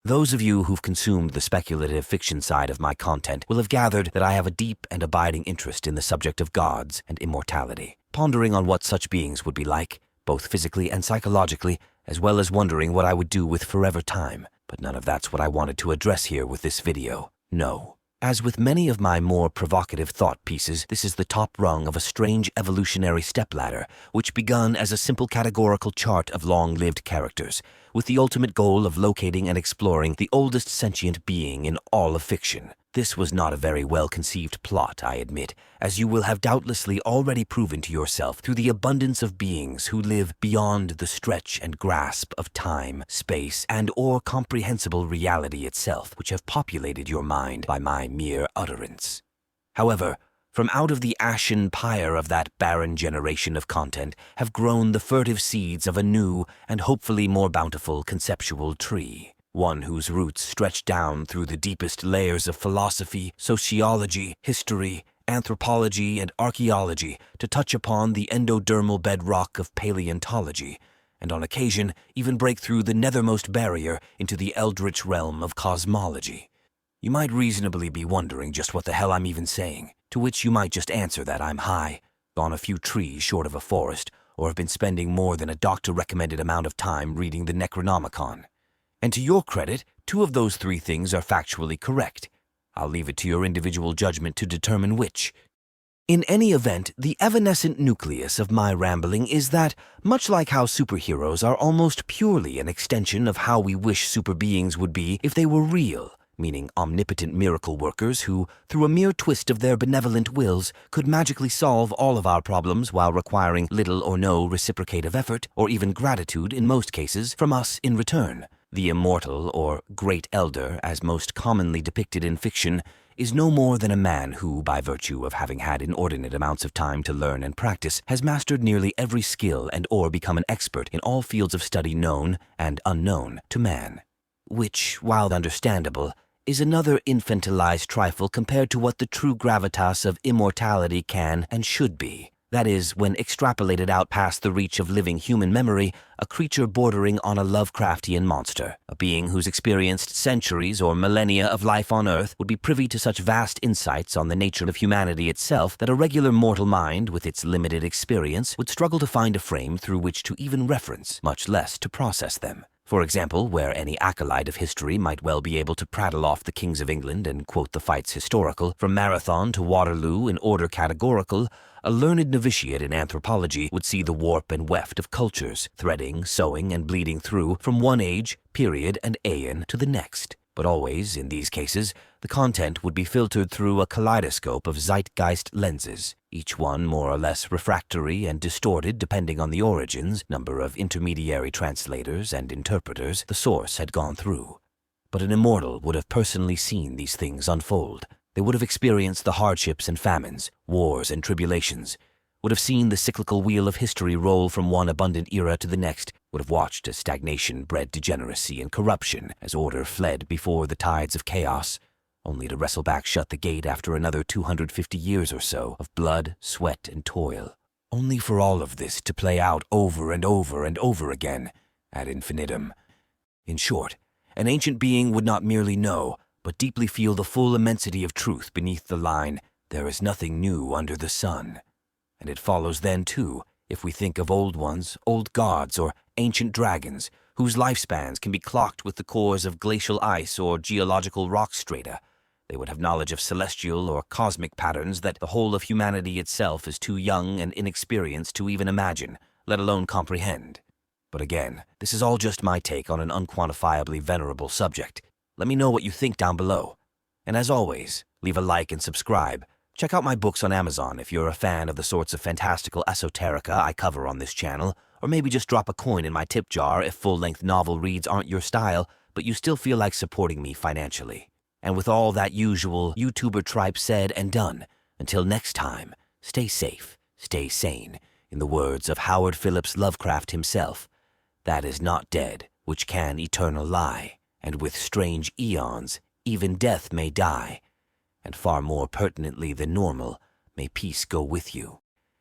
Those of you who've consumed the speculative fiction side of my content will have gathered that I have a deep and abiding interest in the subject of gods and immortality, pondering on what such beings would be like, both physically and psychologically, as well as wondering what I would do with forever time. But none of that's what I wanted to address here with this video. No. As with many of my more provocative thought pieces, this is the top rung of a strange evolutionary stepladder, which begun as a simple categorical chart of long-lived characters, with the ultimate goal of locating and exploring the oldest sentient being in all of fiction. This was not a very well-conceived plot, I admit, as you will have doubtlessly already proven to yourself through the abundance of beings who live beyond the stretch and grasp of time, space, and/or comprehensible reality itself, which have populated your mind by my mere utterance. However, from out of the ashen pyre of that barren generation of content have grown the furtive seeds of a new and hopefully more bountiful conceptual tree. One whose roots stretch down through the deepest layers of philosophy, sociology, history, anthropology, and archaeology to touch upon the endodermal bedrock of paleontology, and on occasion even break through the nethermost barrier into the eldritch realm of cosmology. You might reasonably be wondering just what the hell I'm even saying, to which you might just answer that I'm high, on a few trees short of a forest, or have been spending more than a doctor-recommended amount of time reading the Necronomicon. And to your credit, 2 of those 3 things are factually correct. I'll leave it to your individual judgment to determine which. In any event, the evanescent nucleus of my rambling is that, much like how superheroes are almost purely an extension of how we wish super beings would be if they were real, meaning omnipotent miracle workers who, through a mere twist of their benevolent wills, could magically solve all of our problems while requiring little or no reciprocative effort, or even gratitude in most cases, from us in return. The immortal, or great elder, as most commonly depicted in fiction, is no more than a man who, by virtue of having had inordinate amounts of time to learn and practice, has mastered nearly every skill and/or become an expert in all fields of study known and unknown to man. Which, while understandable, is another infantilized trifle compared to what the true gravitas of immortality can and should be. That is, when extrapolated out past the reach of living human memory, a creature bordering on a Lovecraftian monster, a being who's experienced centuries or millennia of life on Earth would be privy to such vast insights on the nature of humanity itself that a regular mortal mind, with its limited experience, would struggle to find a frame through which to even reference, much less to process them. For example, where any acolyte of history might well be able to prattle off the kings of England and quote the fights historical, from Marathon to Waterloo in order categorical, a learned novitiate in anthropology would see the warp and weft of cultures, threading, sewing, and bleeding through from one age, period, and aeon to the next. But always, in these cases, the content would be filtered through a kaleidoscope of zeitgeist lenses, each one more or less refractory and distorted depending on the origins, number of intermediary translators and interpreters the source had gone through. But an immortal would have personally seen these things unfold. They would have experienced the hardships and famines, wars and tribulations, would have seen the cyclical wheel of history roll from one abundant era to the next, would have watched as stagnation bred degeneracy and corruption as order fled before the tides of chaos, only to wrestle back shut the gate after another 250 years or so of blood, sweat, and toil, only for all of this to play out over and over and over again, ad infinitum. In short, an ancient being would not merely know, but deeply feel the full immensity of truth beneath the line, "There is nothing new under the sun." And it follows then, too, if we think of old ones, old gods, or ancient dragons, whose lifespans can be clocked with the cores of glacial ice or geological rock strata, they would have knowledge of celestial or cosmic patterns that the whole of humanity itself is too young and inexperienced to even imagine, let alone comprehend. But again, this is all just my take on an unquantifiably venerable subject. Let me know what you think down below. And as always, leave a like and subscribe. Check out my books on Amazon if you're a fan of the sorts of fantastical esoterica I cover on this channel, or maybe just drop a coin in my tip jar if full-length novel reads aren't your style, but you still feel like supporting me financially. And with all that usual YouTuber tripe said and done, until next time, stay safe, stay sane. In the words of Howard Phillips Lovecraft himself, that is not dead which can eternal lie, and with strange eons even death may die, and far more pertinently than normal, may peace go with you.